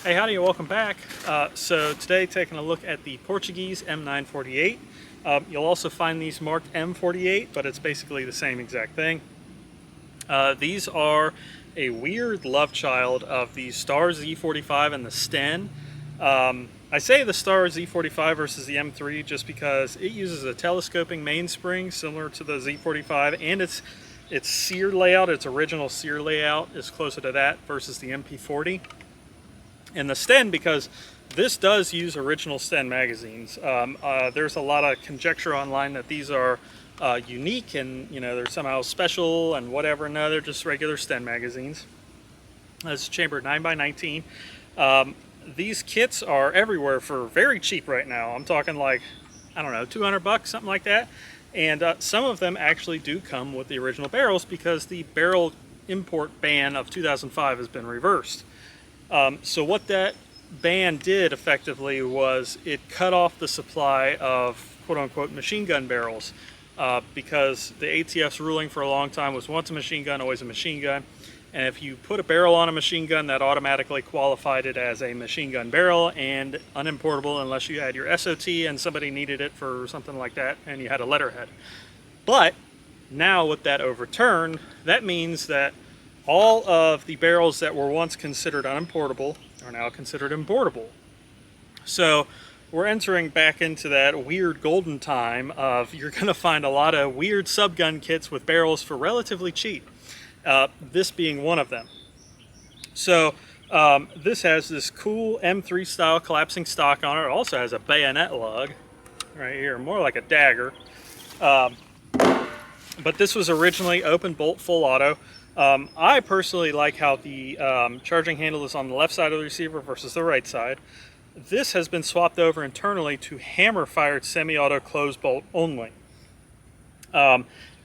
Hey, howdy, and welcome back. So today, taking a look at the Portuguese M948. You'll also find these marked M48, but it's basically the same exact thing. These are a weird love child of the Star Z45 and the Sten. I say the Star Z45 versus the M3 just because it uses a telescoping mainspring similar to the Z45, and its sear layout, its original sear layout, is closer to that versus the MP40. And the Sten, because this does use original Sten magazines. There's a lot of conjecture online that these are unique and they're somehow special and whatever. No, they're just regular Sten magazines. This is chambered 9x19. These kits are everywhere for very cheap right now. I'm talking like, I don't know, 200 bucks, something like that. And some of them actually do come with the original barrels because the barrel import ban of 2005 has been reversed. So what that ban did effectively was it cut off the supply of quote-unquote machine gun barrels because the ATF's ruling for a long time was once a machine gun, always a machine gun. And if you put a barrel on a machine gun, that automatically qualified it as a machine gun barrel and unimportable unless you had your SOT and somebody needed it for something like that and you had a letterhead. But now with that overturned, that means that all of the barrels that were once considered unimportable are now considered importable. So we're entering back into that weird golden time of you're going to find a lot of weird subgun kits with barrels for relatively cheap. This being one of them. So this has this cool M3 style collapsing stock on it. It also has a bayonet lug right here, more like a dagger. But this was originally open bolt full auto. I personally like how the charging handle is on the left side of the receiver versus the right side. This has been swapped over internally to hammer-fired semi-auto closed bolt only. And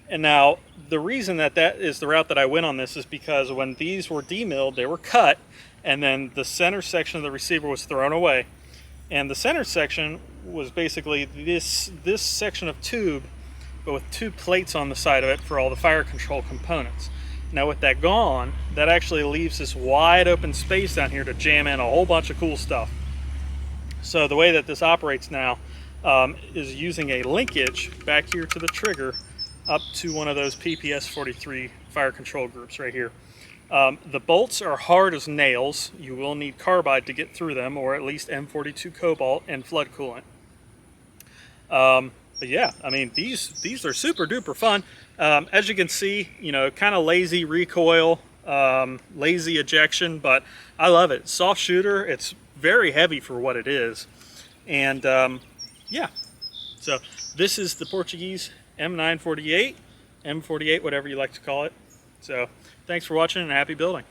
now, the reason that is the route that I went on this is because when these were demilled, they were cut, and then the center section of the receiver was thrown away. And the center section was basically this section of tube, but with two plates on the side of it for all the fire control components. Now with that gone, that actually leaves this wide open space down here to jam in a whole bunch of cool stuff. So the way that this operates now is using a linkage back here to the trigger up to one of those PPS 43 fire control groups right here. The bolts are hard as nails. You will need carbide to get through them, or at least M42 cobalt and flood coolant. But yeah, I mean, these are super duper fun. As you can see, kind of lazy recoil, lazy ejection, but I love it. Soft shooter, it's very heavy for what it is. And yeah, so this is the Portuguese M948, M48, whatever you like to call it. So thanks for watching and happy building.